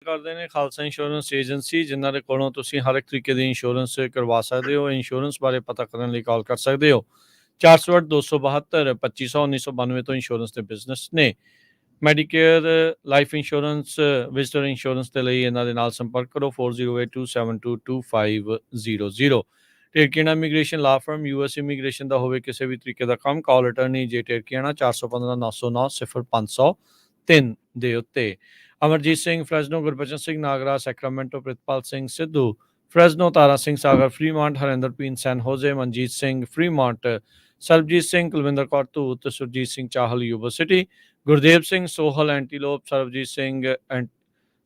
ਕਰਦੇ ਨੇ Khalsa insurance agency, ਜਿਨ੍ਹਾਂ ਦੇ ਕੋਲੋਂ ਤੁਸੀਂ ਹਰ ਇੱਕ ਤਰੀਕੇ ਦੀ ਇੰਸ਼ੋਰੈਂਸ ਕਰਵਾ ਸਕਦੇ ਹੋ। ਇੰਸ਼ੋਰੈਂਸ ਬਾਰੇ ਪਤਾ ਕਰਨ ਲਈ ਕਾਲ ਕਰ ਸਕਦੇ ਹੋ 408 272 2500 1992 ਤੋਂ ਇੰਸ਼ੋਰੈਂਸ ਦੇ ਬਿਜ਼ਨਸ ਨੇ। Medicare, life insurance, visitor insurance ਦੇ ਲਈ ਇਹਨਾਂ ਦੇ ਨਾਲ ਸੰਪਰਕ ਕਰੋ 4082722500। ਟੇਰਕੀਆਣਾ ਇਮੀਗ੍ਰੇਸ਼ਨ ਲਾ ਫਰਮ, US ਇਮੀਗ੍ਰੇਸ਼ਨ ਦਾ ਹੋਵੇ ਕਿਸੇ ਵੀ ਤਰੀਕੇ ਦਾ ਕੰਮ, ਕਾਲ ਅਟਰਨੀ ਜੇ ਟੇਰਕੀਆਣਾ 415 909 0503 ਦੇ ਉੱਤੇ। Amarjit Singh Fresno, Gurbachan Singh Nagra Sacramento, Pritpal Singh Sidhu Fresno, Tara Singh Sagar Fremont, Harinder ਪੀਨ San Jose, Manjit Singh Fremont, Sarabjit Singh, Kulwinder Kaur Dhoot, Surjit Singh Chahal Yuba City, Gurdev Singh Sohal Antelope,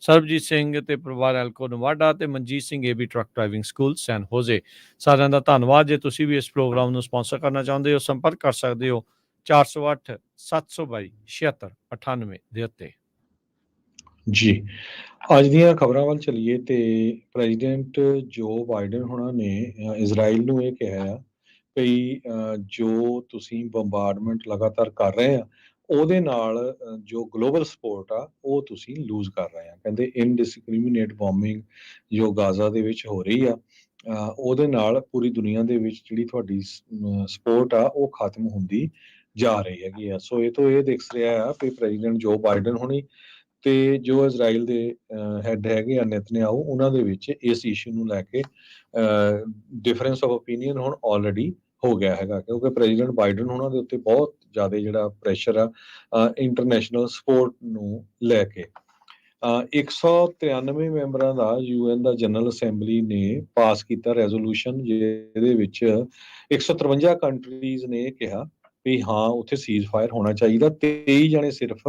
Sarabjit Singh ਤੇ ਪਰਿਵਾਰ ਐਲਕੋ ਨਵਾਡਾ ਤੇ Manjit Singh AB truck driving school San Jose. ਸਾਰਿਆਂ ਦਾ ਧੰਨਵਾਦ। ਜੇ ਤੁਸੀਂ ਵੀ ਇਸ ਪ੍ਰੋਗਰਾਮ ਨੂੰ ਸਪਾਂਸਰ ਕਰਨਾ ਚਾਹੁੰਦੇ ਹੋ, ਸੰਪਰਕ ਕਰ ਸਕਦੇ ਹੋ 408 722 7698 ਦੇ ਉੱਤੇ। ਜੀ, ਅੱਜ ਦੀਆਂ ਖਬਰਾਂ ਵੱਲ ਚੱਲੀਏ ਤੇ ਪ੍ਰੈਜ਼ੀਡੈਂਟ ਜੋ ਬਾਈਡਨ ਹੋਣਾ ਨੇ ਇਜ਼ਰਾਈਲ ਨੂੰ ਇਹ ਕਿਹਾ ਆ ਵੀ ਜੋ ਤੁਸੀਂ ਬੰਬਾਰਡਮੈਂਟ ਲਗਾਤਾਰ ਕਰ ਰਹੇ ਆ ਉਹਦੇ ਨਾਲ ਜੋ ਗਲੋਬਲ ਸਪੋਰਟ ਆ ਉਹ ਤੁਸੀਂ ਲੂਜ਼ ਕਰ ਰਹੇ ਆ। ਕਹਿੰਦੇ ਇਨਡਿਸਕ੍ਰਿਮੀਨੇਟ ਬੋਮਿੰਗ ਜੋ ਗਾਜ਼ਾ ਦੇ ਵਿੱਚ ਹੋ ਰਹੀ ਆ ਉਹਦੇ ਨਾਲ ਪੂਰੀ ਦੁਨੀਆ ਦੇ ਵਿੱਚ ਜਿਹੜੀ ਤੁਹਾਡੀ ਸਪੋਰਟ ਆ ਉਹ ਖਤਮ ਹੁੰਦੀ ਜਾ ਰਹੀ ਹੈਗੀ ਆ। ਸੋ ਇਹ ਤੋਂ ਇਹ ਦਿਖ ਰਿਹਾ ਆ ਵੀ ਪ੍ਰੈਜ਼ੀਡੈਂਟ ਜੋ ਬਾਈਡਨ ਹੋਣੀ ਤੇ ਜੋ ਇਜ਼ਰਾਈਲ ਦੇ ਹੈੱਡ ਹੈਗੇ ਆ ਨੇਤਨਯਾਹੂ, ਉਹਨਾਂ ਦੇ ਵਿੱਚ ਇਸ ਇਸ਼ੂ ਨੂੰ ਲੈ ਕੇ ਡਿਫਰੈਂਸ ਆਫ ਓਪੀਨੀਅਨ ਹੁਣ ਆਲਰੇਡੀ ਹੋ ਗਿਆ ਹੈਗਾ, ਕਿਉਂਕਿ ਪ੍ਰੈਜ਼ੀਡੈਂਟ ਬਾਈਡਨ ਉਹਨਾਂ ਦੇ ਉੱਤੇ ਬਹੁਤ ਜ਼ਿਆਦਾ ਜਿਹੜਾ ਪ੍ਰੈਸ਼ਰ ਆ ਇੰਟਰਨੈਸ਼ਨਲ ਸਪੋਰਟ ਨੂੰ ਲੈ ਕੇ। 193 ਮੈਂਬਰਾਂ ਦਾ UN ਦਾ ਜਨਰਲ ਅਸੈਂਬਲੀ ਨੇ ਪਾਸ ਕੀਤਾ ਰੈਜ਼ੋਲੂਸ਼ਨ, ਜਿਹਦੇ ਵਿੱਚ 153 ਕੰਟਰੀਜ਼ ਨੇ ਕਿਹਾ ਵੀ ਹਾਂ ਉੱਥੇ ਸੀਜ਼ ਫਾਇਰ ਹੋਣਾ ਚਾਹੀਦਾ। 23 ਜਣੇ ਸਿਰਫ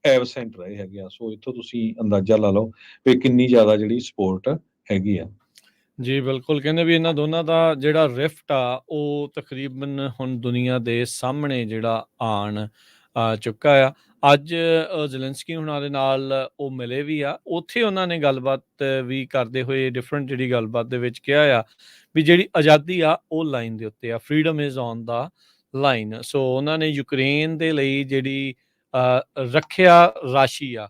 ਐਬਸੈਂਟ ਰਹੇ ਹੈਗੇ ਆ। ਸੋ ਇੱਥੋਂ ਤੁਸੀਂ ਅੰਦਾਜ਼ਾ ਲਾ ਲਓ ਵੀ ਕਿੰਨੀ ਜ਼ਿਆਦਾ ਜਿਹੜੀ ਸਪੋਰਟ ਹੈਗੀ ਆ। ਜੀ ਬਿਲਕੁਲ, ਕਹਿੰਦੇ ਵੀ ਇਹਨਾਂ ਦੋਨਾਂ ਦਾ ਜਿਹੜਾ ਰਿਫਟ ਆ ਉਹ ਤਕਰੀਬਨ ਹੁਣ ਦੁਨੀਆ ਦੇ ਸਾਹਮਣੇ ਜਿਹੜਾ ਆਣ ਚੁੱਕਾ ਆ। ਅੱਜ ਜ਼ੈਲੈਂਸਕੀ ਹੁਣਾਂ ਦੇ ਨਾਲ ਉਹ ਮਿਲੇ ਵੀ ਆ, ਉੱਥੇ ਉਹਨਾਂ ਨੇ ਗੱਲਬਾਤ ਵੀ ਕਰਦੇ ਹੋਏ ਡਿਫਰੈਂਟ ਜਿਹੜੀ ਗੱਲਬਾਤ ਦੇ ਵਿੱਚ ਕਿਹਾ ਆ ਵੀ ਜਿਹੜੀ ਆਜ਼ਾਦੀ ਆ ਉਹ ਲਾਈਨ ਦੇ ਉੱਤੇ ਆ, freedom is on the line. So ਉਹਨਾਂ ਨੇ ਯੂਕਰੇਨ ਦੇ ਲਈ ਜਿਹੜੀ ਰੱਖਿਆ ਰਾਸ਼ੀ ਆ,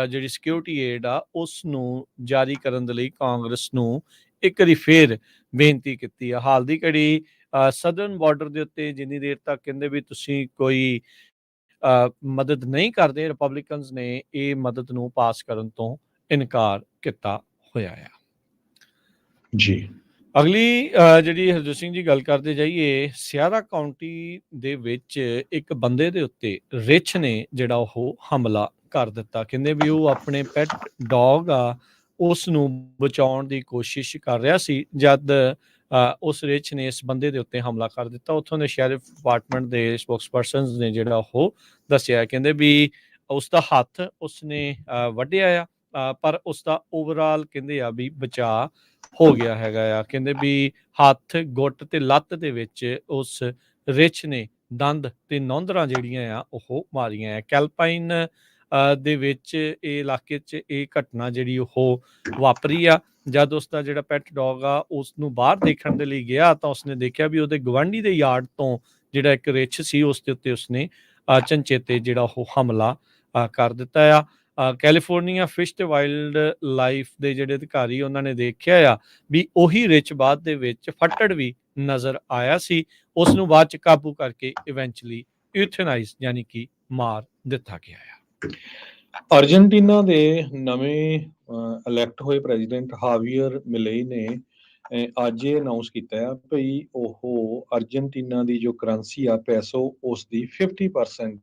ਜਿਹੜੀ ਸਿਕਿਉਰਿਟੀ ਏਡ ਆ, ਉਸ ਨੂੰ ਜਾਰੀ ਕਰਨ ਦੇ ਲਈ ਕਾਂਗਰਸ ਨੂੰ ਇੱਕ ਵਾਰੀ ਫੇਰ ਬੇਨਤੀ ਕੀਤੀ ਆ। ਹਾਲ ਦੀ ਘੜੀ ਸਦਰਨ ਬਾਰਡਰ ਦੇ ਉੱਤੇ ਜਿੰਨੀ ਦੇਰ ਤੱਕ ਕਹਿੰਦੇ ਵੀ ਤੁਸੀਂ ਕੋਈ ਮਦਦ ਨਹੀਂ ਕਰਦੇ, ਰਿਪਬਲਿਕਨਸ ਨੇ ਇਹ ਮਦਦ ਨੂੰ ਪਾਸ ਕਰਨ ਤੋਂ ਇਨਕਾਰ ਕੀਤਾ ਹੋਇਆ ਆ। ਜੀ, ਅਗਲੀ ਜਿਹੜੀ ਹਰਜੋਤ ਸਿੰਘ ਜੀ ਗੱਲ ਕਰਦੇ ਜਾਈਏ, ਸਿਆਰਾ ਕਾਉਂਟੀ ਦੇ ਵਿੱਚ ਇੱਕ ਬੰਦੇ ਦੇ ਉੱਤੇ ਰਿਛ ਨੇ ਜਿਹੜਾ ਉਹ ਹਮਲਾ ਕਰ ਦਿੱਤਾ। ਕਹਿੰਦੇ ਵੀ ਉਹ ਆਪਣੇ ਪੈਟ ਡੌਗ ਆ ਉਸ ਨੂੰ ਬਚਾਉਣ ਦੀ ਕੋਸ਼ਿਸ਼ ਕਰ ਰਿਹਾ ਸੀ ਜਦ ਉਸ ਰਿਛ ਨੇ ਇਸ ਬੰਦੇ ਦੇ ਉੱਤੇ ਹਮਲਾ ਕਰ ਦਿੱਤਾ। ਉੱਥੋਂ ਦੇ ਸ਼ੈਰਿਫ ਡਿਪਾਰਟਮੈਂਟ ਦੇ ਸਪੋਕਸਪਰਸਨਸ ਨੇ ਜਿਹੜਾ ਉਹ ਦੱਸਿਆ, ਕਹਿੰਦੇ ਵੀ ਉਸ ਦਾ ਹੱਥ ਉਸਨੇ ਵੱਢਿਆ ਆ ਪਰ ਉਸ ਦਾ ਓਵਰਆਲ ਕਹਿੰਦੇ ਆ ਵੀ ਬਚਾਅ ਹੋ ਗਿਆ ਹੈਗਾ ਆ। ਕਹਿੰਦੇ ਵੀ ਹੱਥ, ਗੁੱਟ ਤੇ ਲੱਤ ਦੇ ਵਿੱਚ ਉਸ ਰਿਛ ਨੇ ਦੰਦ ਤੇ ਨੌਂਦਰਾਂ ਜਿਹੜੀਆਂ ਆ ਉਹ ਮਾਰੀਆਂ ਆ। ਕੈਲਪਾਈਨ ਦੇ ਵਿੱਚ ਇਹ ਇਲਾਕੇ 'ਚ ਇਹ ਘਟਨਾ ਜਿਹੜੀ ਉਹ ਵਾਪਰੀ ਆ। ਜਦ ਉਸਦਾ ਜਿਹੜਾ ਪੈਟ ਡੌਗ ਆ ਉਸ ਨੂੰ ਬਾਹਰ ਦੇਖਣ ਦੇ ਲਈ ਗਿਆ ਤਾਂ ਉਸਨੇ ਦੇਖਿਆ ਵੀ ਉਹਦੇ ਗਵਾਂਢੀ ਦੇ ਯਾਰਡ ਤੋਂ ਜਿਹੜਾ ਇੱਕ ਰਿਛ ਸੀ ਉਸ ਦੇ ਉੱਤੇ ਉਸਨੇ ਅਚਨਚੇਤੇ ਜਿਹੜਾ ਉਹ ਹਮਲਾ ਕਰ ਦਿੱਤਾ ਆ। ਕੈਲੀਫੋਰਨੀਆ ਫਿਸ਼ ਤੇ ਵਾਈਲਡ ਲਾਈਫ ਦੇ ਜਿਹੜੇ ਅਧਿਕਾਰੀ ਉਹਨਾਂ ਨੇ ਦੇਖਿਆ ਆ ਵੀ ਉਹੀ ਰਿਛ ਬਾਅਦ ਦੇ ਵਿੱਚ ਫੱਟੜ ਵੀ ਨਜ਼ਰ ਆਇਆ ਸੀ। ਉਸ ਨੂੰ ਬਾਅਦ 'ਚ ਕਾਬੂ ਕਰਕੇ ਇਵੈਂਚੁਅਲੀ ਯੂਥਨਾਈਜ਼ ਯਾਨੀ ਕਿ ਮਾਰ ਦਿੱਤਾ ਗਿਆ ਆ। ਅਰਜਨਟੀਨਾ ਦੇ ਨਵੇਂ ਇਲੈਕਟ ਹੋਏ ਪ੍ਰੈਜ਼ੀਡੈਂਟ ਹਾਵੀਅਰ ਮਿਲੇਈ ਨੇ ਅੱਜ ਇਹ ਅਨਾਉਂਸ ਕੀਤਾ ਆ ਭਈ ਉਹ ਅਰਜਨਟੀਨਾ ਦੀ ਜੋ ਕਰੰਸੀ ਆ ਪੈਸੋ ਉਸ ਦੀ 50%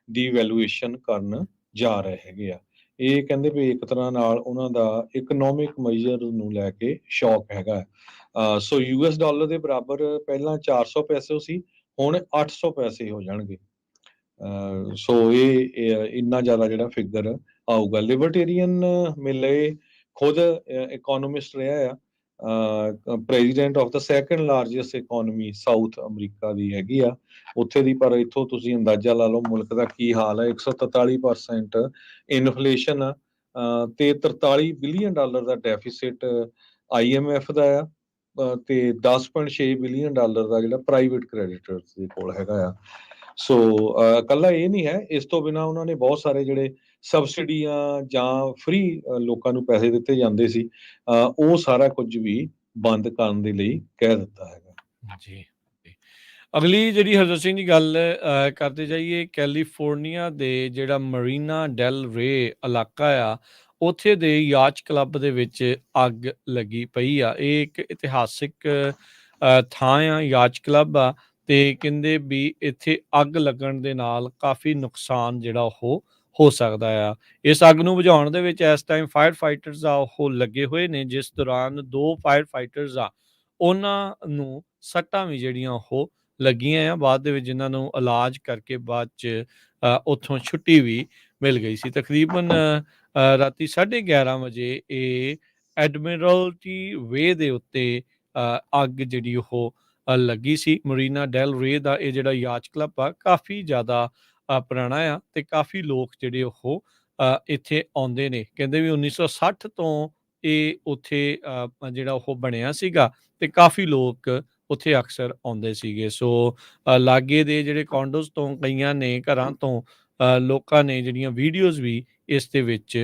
ਦੀ ਵੈਲੂਏਸ਼ਨ ਕਰਨ ਜਾ ਰਹੇ ਹੈਗੇ ਆ। ਇਹ ਕਹਿੰਦੇ ਵੀ ਇੱਕ ਤਰ੍ਹਾਂ ਨਾਲ ਉਹਨਾਂ ਦਾ ਇਕਨੋਮਿਕ ਮੈਜਰ ਨੂੰ ਲੈ ਕੇ ਸ਼ੌਕ ਹੈਗਾ। ਸੋ US ਡਾਲਰ ਦੇ ਬਰਾਬਰ ਪਹਿਲਾਂ 400 ਪੈਸੇ ਸੀ, ਹੁਣ 800 ਪੈਸੇ ਹੋ ਜਾਣਗੇ। ਸੋ ਇਹ ਇੰਨਾ ਜ਼ਿਆਦਾ ਜਿਹੜਾ ਫਿਗਰ ਆਊਗਾ। ਲਿਬਰਟੇਰੀਅਨ ਮਿਲੇ ਖੁਦ ਇਕੋਨੋਮਿਸਟ ਰਿਹਾ ਆ, president of the second largest economy south America ਦੀ ਹੈਗੀ ਆ ਉੱਥੇ ਦੀ। ਪਰ ਇੱਥੋਂ ਤੁਸੀਂ ਅੰਦਾਜ਼ਾ ਲਾ ਲਓ ਮੁਲਕ ਦਾ ਕੀ ਹਾਲ ਹੈ। 143% ਇਨਫਲੇਸ਼ਨ ਆ ਤੇ $43 ਬਿਲੀਅਨ ਦਾ ਡੈਫਿਸਿਟ IMF ਦਾ ਆ ਤੇ $10.6 ਬਿਲੀਅਨ ਦਾ ਜਿਹੜਾ ਪ੍ਰਾਈਵੇਟ ਕ੍ਰੈਡੀਟਰਸ ਦੇ ਕੋਲ ਹੈਗਾ ਆ। ਸੋ ਇਕੱਲਾ ਇਹ ਨਹੀਂ ਹੈ, ਇਸ ਤੋਂ ਬਿਨਾਂ ਉਹਨਾਂ ਨੇ ਬਹੁਤ ਸਾਰੇ ਜਿਹੜੇ ਸਬਸਿਡੀਆਂ ਜਾਂ ਫ੍ਰੀ ਲੋਕਾਂ ਨੂੰ ਪੈਸੇ ਦਿੱਤੇ ਜਾਂਦੇ ਸੀ, ਉਹ ਸਾਰਾ ਕੁਝ ਵੀ ਬੰਦ ਕਰਨ ਦੇ ਲਈ ਕਹਿ ਦਿੱਤਾ ਹੈਗਾ। ਜੀ, ਜੀ। ਅਗਲੀ ਜਿਹੜੀ ਹਰਜੋਤ ਸਿੰਘ ਦੀ ਗੱਲ ਕਰਦੇ ਜਾਈਏ, ਕੈਲੀਫੋਰਨੀਆ ਦੇ ਜਿਹੜਾ ਮਰੀਨਾ ਡੈਲ ਰੇ ਇਲਾਕਾ ਆ, ਉੱਥੇ ਦੇ ਯਾਚ ਕਲੱਬ ਦੇ ਵਿੱਚ ਅੱਗ ਲੱਗੀ ਪਈ ਆ। ਇਹ ਇੱਕ ਇਤਿਹਾਸਿਕ ਥਾਂ ਆ, ਯਾਚ ਕਲੱਬ ਆ, ਤੇ ਕਹਿੰਦੇ ਵੀ ਇੱਥੇ ਅੱਗ ਲੱਗਣ ਦੇ ਨਾਲ ਕਾਫੀ ਨੁਕਸਾਨ ਜਿਹੜਾ ਉਹ ਹੋ ਸਕਦਾ ਆ। ਇਸ ਅੱਗ ਨੂੰ ਬੁਝਾਉਣ ਦੇ ਵਿੱਚ ਇਸ ਟਾਈਮ ਫਾਇਰ ਫਾਈਟਰਸ ਆ ਉਹ ਲੱਗੇ ਹੋਏ ਨੇ, ਜਿਸ ਦੌਰਾਨ 2 ਫਾਇਰ ਫਾਈਟਰਸ ਆ ਉਹਨਾਂ ਨੂੰ ਸੱਟਾਂ ਵੀ ਜਿਹੜੀਆਂ ਉਹ ਲੱਗੀਆਂ ਆ, ਬਾਅਦ ਦੇ ਵਿੱਚ ਜਿਨ੍ਹਾਂ ਨੂੰ ਇਲਾਜ ਕਰਕੇ ਬਾਅਦ 'ਚ ਉੱਥੋਂ ਛੁੱਟੀ ਵੀ ਮਿਲ ਗਈ ਸੀ। ਤਕਰੀਬਨ ਰਾਤੀ 11:30 ਵਜੇ ਇਹ ਐਡਮਿਰਲਟੀ ਵੇ ਦੇ ਉੱਤੇ ਅੱਗ ਜਿਹੜੀ ਉਹ ਲੱਗੀ ਸੀ। ਮਰੀਨਾ ਡੈਲ ਰੇ ਦਾ ਇਹ ਜਿਹੜਾ ਯਾਚ ਕਲੱਬ ਆ, ਕਾਫੀ ਜ਼ਿਆਦਾ ਪੁਰਾਣਾ ਆ ਤੇ ਕਾਫੀ ਲੋਕ ਜਿਹੜੇ ਉਹ ਇੱਥੇ ਆਉਂਦੇ ਨੇ। ਕਹਿੰਦੇ ਵੀ 1960 ਤੋਂ ਇਹ ਉੱਥੇ ਜਿਹੜਾ ਉਹ ਬਣਿਆ ਸੀਗਾ ਤੇ ਕਾਫੀ ਲੋਕ ਉੱਥੇ ਅਕਸਰ ਆਉਂਦੇ ਸੀਗੇ। ਸੋ ਲਾਗੇ ਦੇ ਜਿਹੜੇ ਕੌਂਡੋਜ਼ ਤੋਂ ਕਈਆਂ ਨੇ ਘਰਾਂ ਤੋਂ ਲੋਕਾਂ ਨੇ ਜਿਹੜੀਆਂ ਵੀਡੀਓਜ਼ ਵੀ ਇਸ ਦੇ ਵਿੱਚ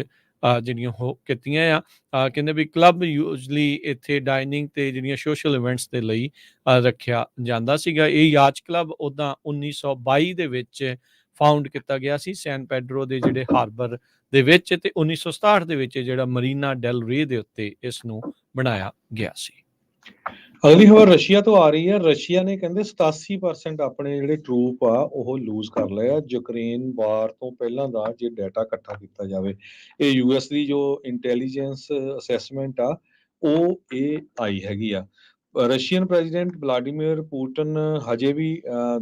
ਜਿਹੜੀਆਂ ਉਹ ਕੀਤੀਆਂ ਆ। ਕਹਿੰਦੇ ਵੀ ਕਲੱਬ ਯੂਜਲੀ ਇੱਥੇ ਡਾਈਨਿੰਗ ਤੇ ਜਿਹੜੀਆਂ ਸੋਸ਼ਲ ਇਵੈਂਟਸ ਦੇ ਲਈ ਰੱਖਿਆ ਜਾਂਦਾ ਸੀਗਾ। ਇਹ ਯਾਚ ਕਲੱਬ ਉੱਦਾਂ 1922 ਦੇ ਵਿੱਚ ਫਾਊਂਡ ਕੀਤਾ ਗਿਆ ਸੀ ਸੈਨ ਪੈਡਰੋ ਦੇ ਜਿਹੜੇ ਹਾਰਬਰ ਦੇ ਵਿੱਚ, ਤੇ 1967 ਦੇ ਵਿੱਚ ਜਿਹੜਾ ਮਰੀਨਾ ਡੈਲ ਰੇ ਦੇ ਉੱਤੇ ਇਸ ਨੂੰ ਬਣਾਇਆ ਗਿਆ ਸੀ। ਅਗਲੀ ਖਬਰ ਰਸ਼ੀਆ ਤੋਂ ਆ ਰਹੀ ਹੈ। ਰਸ਼ੀਆ ਨੇ ਕਹਿੰਦੇ 87% ਆਪਣੇ ਜਿਹੜੇ ਟਰੂਪ ਆ ਉਹ ਲੂਜ਼ ਕਰ ਲਏ ਆ ਯੂਕਰੇਨ ਵਾਰ ਤੋਂ ਪਹਿਲਾਂ ਦਾ, ਜੇ ਡਾਟਾ ਇਕੱਠਾ ਕੀਤਾ ਜਾਵੇ। ਇਹ ਯੂਐਸ ਦੀ ਜੋ ਇੰਟੈਲੀਜੈਂਸ ਅਸੈਸਮੈਂਟ ਆ ਉਹ ਇਹ ਆਈ ਹੈਗੀ ਆ। ਰਸ਼ੀਅਨ ਪ੍ਰੈਜ਼ੀਡੈਂਟ ਵਲਾਡੀਮੀਰ ਪੁਟਿਨ ਹਜੇ ਵੀ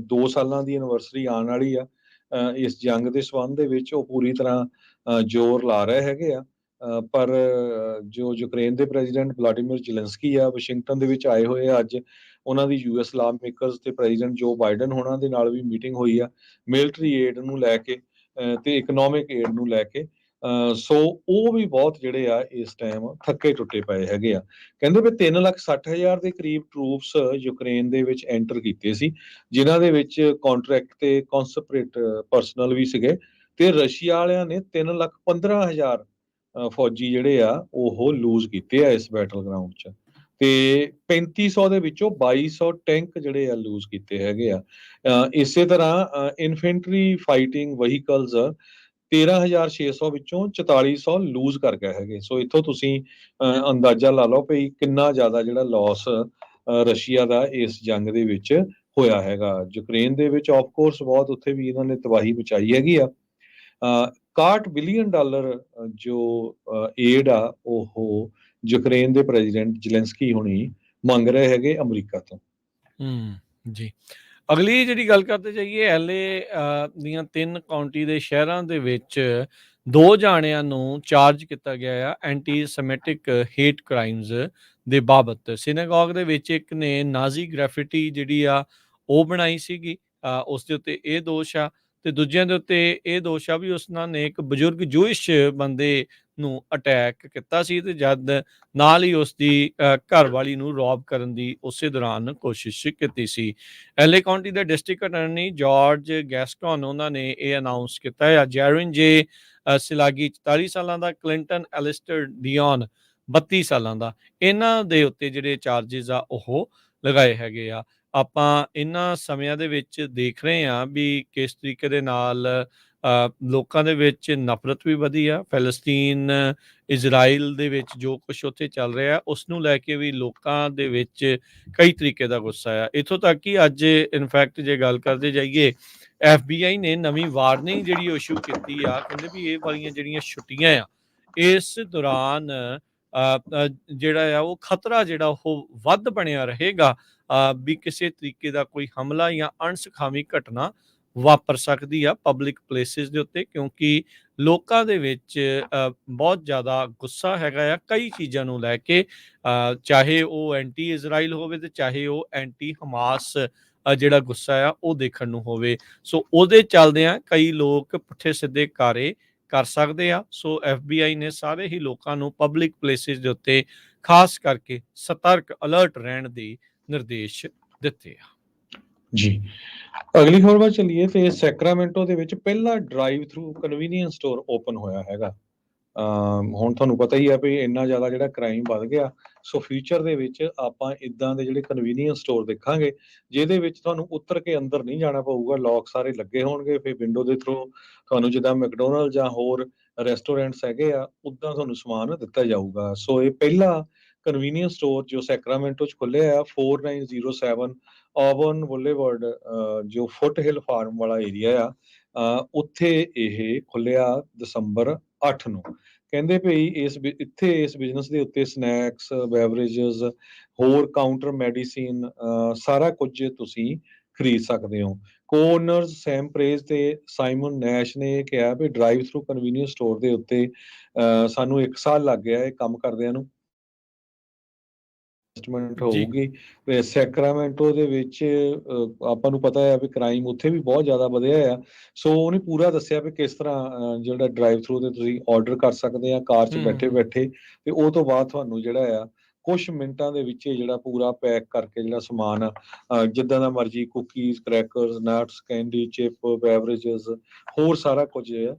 2 ਸਾਲਾਂ ਦੀ ਐਨਵਰਸਰੀ ਆਉਣ ਵਾਲੀ ਆ ਇਸ ਜੰਗ ਦੇ ਸੰਬੰਧ ਦੇ ਵਿੱਚ, ਉਹ ਪੂਰੀ ਤਰ੍ਹਾਂ ਜ਼ੋਰ ਲਾ ਰਹੇ ਹੈਗੇ ਆ। ਪਰ ਜੋ ਯੂਕਰੇਨ ਦੇ ਪ੍ਰੈਜ਼ੀਡੈਂਟ ਵਲਾਡੀਮੀਰ ਜ਼ੈਲੈਂਸਕੀ ਆ, ਵਾਸ਼ਿੰਗਟਨ ਦੇ ਵਿੱਚ ਆਏ ਹੋਏ ਆ ਅੱਜ। ਉਹਨਾਂ ਦੀ ਯੂਐਸ ਲਾ ਮੇਕਰਸ ਤੇ ਪ੍ਰੈਜ਼ੀਡੈਂਟ ਜੋ ਬਾਈਡਨ ਹੋਣਾ ਦੇ ਨਾਲ ਵੀ ਮੀਟਿੰਗ ਹੋਈ ਆ, ਮਿਲਟਰੀ ਏਡ ਨੂੰ ਲੈ ਕੇ ਤੇ ਇਕਨੋਮਿਕ ਏਡ ਨੂੰ ਲੈ ਕੇ। ਸੋ ਉਹ ਵੀ ਬਹੁਤ ਜਿਹੜੇ ਆ ਇਸ ਟਾਈਮ ਥੱਕੇ ਟੁੱਟੇ ਪਏ ਹੈਗੇ ਆ। ਕਹਿੰਦੇ ਵੀ 3,60,000 ਦੇ ਕਰੀਬ ਟਰੂਪਸ ਯੂਕਰੇਨ ਦੇ ਵਿੱਚ ਐਂਟਰ ਕੀਤੇ ਸੀ, ਜਿਨ੍ਹਾਂ ਦੇ ਵਿੱਚ ਕੰਟਰੈਕਟ ਤੇ ਕਨਸਪਰੇਟ ਪਰਸਨਲ ਵੀ ਸੀਗੇ, ਤੇ ਰਸ਼ੀਆ ਵਾਲਿਆਂ ਨੇ 3,15,000 ਫੌਜੀ ਜਿਹੜੇ ਆ ਉਹ ਲੂਜ਼ ਕੀਤੇ ਆ ਇਸ ਬੈਟਲ ਗਰਾਊਂਡ 'ਚ, ਤੇ 3500 ਦੇ ਵਿੱਚੋਂ 2200 ਟੈਂਕ ਜਿਹੜੇ ਆ ਲੂਜ਼ ਕੀਤੇ ਹੈਗੇ ਆ। ਇਸੇ ਤਰ੍ਹਾਂ ਇਨਫੈਂਟਰੀ ਫਾਈਟਿੰਗ ਵਹੀਕਲਸ 13,600 ਵਿੱਚੋਂ 4400 ਲੂਜ਼ ਕਰ ਗਏ ਹੈਗੇ। ਸੋ ਇੱਥੋਂ ਤੁਸੀਂ ਅੰਦਾਜ਼ਾ ਲਾ ਲਓ ਵੀ ਕਿੰਨਾ ਜ਼ਿਆਦਾ ਜਿਹੜਾ ਲਾਸ ਰਸ਼ੀਆ ਦਾ ਇਸ ਜੰਗ ਦੇ ਵਿੱਚ ਹੋਇਆ ਹੈਗਾ। ਯੂਕਰੇਨ ਦੇ ਵਿੱਚ ਆਫ ਕੋਰਸ ਬਹੁਤ ਉੱਥੇ ਵੀ ਇਹਨਾਂ ਨੇ ਤਬਾਹੀ ਮਚਾਈ ਹੈਗੀ ਆ। 61 ਬਿਲੀਅਨ ਡਾਲਰ ਜੋ ਏਡ ਆ ਉਹ ਯੂਕਰੇਨ ਦੇ ਪ੍ਰੈਜ਼ੀਡੈਂਟ ਜ਼ੈਲੈਂਸਕੀ ਹੁਣੀ ਮੰਗ ਰਹੇ ਹੈਗੇ ਅਮਰੀਕਾ ਤੋਂ। ਜੀ। ਅਗਲੀ ਜਿਹੜੀ ਗੱਲ ਕਰਦੇ ਜਾਈਏ, ਐਲਏ ਦੀਆਂ 3 ਕਾਉਂਟੀ ਦੇ ਸ਼ਹਿਰਾਂ ਦੇ ਵਿੱਚ 2 ਜਾਣਿਆਂ ਨੂੰ ਚਾਰਜ ਕੀਤਾ ਗਿਆ ਆ ਐਂਟੀ ਸਮੈਟਿਕ ਹੇਟ ਕ੍ਰਾਈਮਸ ਦੇ ਬਾਬਤ। ਸਿਨਾਗੋਗ ਦੇ ਵਿੱਚ ਇੱਕ ਨੇ ਨਾਜ਼ੀ ਗ੍ਰੈਫਿਟੀ ਜਿਹੜੀ ਆ ਉਹ ਬਣਾਈ ਸੀਗੀ, ਉਸ ਦੇ ਉੱਤੇ ਇਹ ਦੋਸ਼ ਆ, ਤੇ ਦੂਜਿਆਂ ਦੇ ਉੱਤੇ ਇਹ ਦੋਸ਼ ਆ ਵੀ ਉਸਨਾਂ ਨੇ ਇੱਕ ਬਜ਼ੁਰਗ ਜੂਇਸ਼ ਬੰਦੇ ਨੂੰ ਅਟੈਕ ਕੀਤਾ ਸੀ, ਤੇ ਜਦ ਨਾਲ ਹੀ ਉਸ ਦੀ ਘਰਵਾਲੀ ਨੂੰ ਰੌਬ ਕਰਨ ਦੀ ਉਸੇ ਦੌਰਾਨ ਕੋਸ਼ਿਸ਼ ਕੀਤੀ ਸੀ। ਐਲਏ ਕਾਉਂਟੀ ਦੇ ਡਿਸਟ੍ਰਿਕਟ ਅਟਾਰਨੀ ਜਾਰਜ ਗੈਸਟਨ ਉਹਨਾਂ ਨੇ ਇਹ ਅਨਾਉਂਸ ਕੀਤਾ ਹੈ। ਜੈਰਨ ਜੇ ਸਿਲਾਗੀ 44 ਸਾਲਾਂ ਦਾ, ਕਲਿੰਟਨ ਐਲਿਸਟਰ ਡਿਓਨ 32 ਸਾਲਾਂ ਦਾ, ਇਹਨਾਂ ਦੇ ਉੱਤੇ ਜਿਹੜੇ ਚਾਰਜਿਸ ਆ ਉਹ ਲਗਾਏ ਹੈਗੇ ਆ। ਆਪਾਂ ਇਹਨਾਂ ਸਮਿਆਂ ਦੇ ਵਿੱਚ ਦੇਖ ਰਹੇ ਹਾਂ ਵੀ ਕਿਸ ਤਰੀਕੇ ਦੇ ਨਾਲ ਲੋਕਾਂ ਦੇ ਵਿੱਚ ਨਫ਼ਰਤ ਵੀ ਵਧੀ ਆ। ਫਲਸਤੀਨ ਇਜ਼ਰਾਈਲ ਦੇ ਵਿੱਚ ਜੋ ਕੁਛ ਉੱਥੇ ਚੱਲ ਰਿਹਾ ਉਸ ਨੂੰ ਲੈ ਕੇ ਵੀ ਲੋਕਾਂ ਦੇ ਵਿੱਚ ਕਈ ਤਰੀਕੇ ਦਾ ਗੁੱਸਾ ਆ। ਇੱਥੋਂ ਤੱਕ ਕਿ ਅੱਜ ਇਨਫੈਕਟ ਜੇ ਗੱਲ ਕਰਦੇ ਜਾਈਏ, FBI ਨੇ ਨਵੀਂ ਵਾਰਨਿੰਗ ਜਿਹੜੀ ਇਸ਼ੂ ਕੀਤੀ ਆ। ਕਹਿੰਦੇ ਵੀ ਇਹ ਵਾਲੀਆਂ ਜਿਹੜੀਆਂ ਛੁੱਟੀਆਂ ਆ ਇਸ ਦੌਰਾਨ ਜਿਹੜਾ ਆ ਉਹ ਖਤਰਾ ਜਿਹੜਾ ਉਹ ਵੱਧ ਬਣਿਆ ਰਹੇਗਾ ਵੀ ਕਿਸੇ ਤਰੀਕੇ ਦਾ ਕੋਈ ਹਮਲਾ ਜਾਂ ਅਣਸੁਖਾਵੀ ਘਟਨਾ ਵਾਪਰ ਸਕਦੀ ਆ ਪਬਲਿਕ ਪਲੇਸਿਸ ਦੇ ਉੱਤੇ, ਕਿਉਂਕਿ ਲੋਕਾਂ ਦੇ ਵਿੱਚ ਬਹੁਤ ਜ਼ਿਆਦਾ ਗੁੱਸਾ ਹੈਗਾ ਆ ਕਈ ਚੀਜ਼ਾਂ ਨੂੰ ਲੈ ਕੇ, ਚਾਹੇ ਉਹ ਐਂਟੀ ਇਜ਼ਰਾਈਲ ਹੋਵੇ ਤੇ ਚਾਹੇ ਉਹ ਐਂਟੀ ਹਮਾਸ ਜਿਹੜਾ ਗੁੱਸਾ ਆ ਉਹ ਦੇਖਣ ਨੂੰ ਹੋਵੇ। ਸੋ ਉਹਦੇ ਚੱਲਦਿਆਂ ਕਈ ਲੋਕ ਪੁੱਠੇ ਸਿੱਧੇ ਕਾਰੇ ਕਰ ਸਕਦੇ ਆ। ਸੋ FBI ਨੇ ਸਾਰੇ ਹੀ ਲੋਕਾਂ ਨੂੰ ਪਬਲਿਕ ਪਲੇਸਿਸ ਦੇ ਉੱਤੇ ਖਾਸ ਕਰਕੇ ਸਤਰਕ ਅਲਰਟ ਰਹਿਣ ਦੇ ਨਿਰਦੇਸ਼ ਦਿੱਤੇ ਆ। ਜੀ। ਅਗਲੀ ਖਬਰ ਵੱਲ ਚੱਲੀਏ ਤੇ ਸੈਕਰਾਮੈਂਟੋ ਦੇ ਵਿੱਚ ਪਹਿਲਾ drive through convenience store open ਹੋਇਆ ਹੈਗਾ। ਹੁਣ ਤੁਹਾਨੂੰ ਪਤਾ ਹੀ ਆ ਵੀ ਇੰਨਾ ਜ਼ਿਆਦਾ ਜਿਹੜਾ ਕ੍ਰਾਈਮ ਵੱਧ ਗਿਆ, ਸੋ ਫਿਊਚਰ ਦੇ ਵਿੱਚ ਆਪਾਂ ਇੱਦਾਂ ਦੇ ਜਿਹੜੇ ਕਨਵੀਨੀਅੰਸ ਸਟੋਰ ਦੇਖਾਂਗੇ, ਜਿਹਦੇ ਵਿੱਚ ਤੁਹਾਨੂੰ ਉਤਰ ਕੇ ਅੰਦਰ ਨਹੀਂ ਜਾਣਾ ਪਊਗਾ, ਲੋਕ ਸਾਰੇ ਲੱਗੇ ਹੋਣਗੇ, ਫਿਰ ਵਿੰਡੋ ਦੇ ਥਰੂ ਤੁਹਾਨੂੰ ਜਿੱਦਾਂ ਮੈਕਡੋਨਲਡ ਜਾਂ ਹੋਰ ਰੈਸਟੋਰੈਂਟਸ ਹੈਗੇ ਆ, ਉੱਦਾਂ ਤੁਹਾਨੂੰ ਸਮਾਨ ਦਿੱਤਾ ਜਾਊਗਾ। ਸੋ ਇਹ ਪਹਿਲਾ ਕਨਵੀਨੀਅੰਸ ਸਟੋਰ ਜੋ ਸੈਕਰਾਮੈਂਟੋ 'ਚ ਖੁੱਲਿਆ ਆ 4907 ਆਬਰਨ ਬੁਲੇਵਰਡ, ਜੋ ਫੁੱਟ ਹਿੱਲ ਫਾਰਮ ਵਾਲਾ ਏਰੀਆ ਆ, ਉੱਥੇ ਇਹ ਖੁੱਲਿਆ ਦਸੰਬਰ 8 ਨੂੰ। ਕਹਿੰਦੇ ਭਈ ਇੱਥੇ ਇਸ ਬਿਜ਼ਨਸ ਦੇ ਉੱਤੇ ਸਨੈਕਸ, ਬੈਵਰੇਜਸ, ਹੋਰ ਕਾਊਂਟਰ ਮੈਡੀਸਿਨ, ਸਾਰਾ ਕੁਝ ਤੁਸੀਂ ਖਰੀਦ ਸਕਦੇ ਹੋ। ਕੋ-ਓਨਰਸ ਸੈਮ ਪ੍ਰੇਜ਼ ਤੇ ਸਾਈਮਨ ਨੈਸ਼ ਨੇ ਇਹ ਕਿਹਾ ਵੀ ਡਰਾਈਵ ਥਰੂ ਕਨਵੀਨੀਅੰਸ ਸਟੋਰ ਦੇ ਉੱਤੇ ਸਾਨੂੰ 1 ਸਾਲ ਲੱਗ ਗਿਆ ਇਹ ਕੰਮ ਕਰਦਿਆਂ ਨੂੰ। ਇਨਵੈਸਟਮੈਂਟ ਜੀ। ਹੋਊਗੀ ਤੇ ਸੈਕਰਾਮੈਂਟੋ ਦੇ ਵਿੱਚ ਆਪਾਂ ਨੂੰ ਪਤਾ ਹੈ ਵੀ ਕ੍ਰਾਈਮ ਉੱਥੇ ਵੀ ਬਹੁਤ ਜ਼ਿਆਦਾ ਵਧਿਆ ਆ। ਸੋ ਉਹਨੇ ਪੂਰਾ ਦੱਸਿਆ ਵੀ ਕਿਸ ਤਰ੍ਹਾਂ ਜਿਹੜਾ ਡਰਾਈਵ ਥਰੂ ਤੇ ਤੁਸੀਂ ਆਰਡਰ ਕਰ ਸਕਦੇ ਆ ਕਾਰ 'ਚ ਬੈਠੇ ਬੈਠੇ, ਤੇ ਉਹ ਤੋਂ ਬਾਅਦ ਤੁਹਾਨੂੰ ਜਿਹੜਾ ਆ ਕੁਛ ਮਿੰਟਾਂ ਦੇ ਵਿੱਚ ਹੀ ਜਿਹੜਾ ਪੂਰਾ ਪੈਕ ਕਰਕੇ ਜਿਹੜਾ ਸਮਾਨ ਜਿੱਦਾਂ ਦਾ ਮਰਜ਼ੀ cookies, crackers, nuts, candy, chip, beverages, ਹੋਰ ਸਾਰਾ ਕੁਝ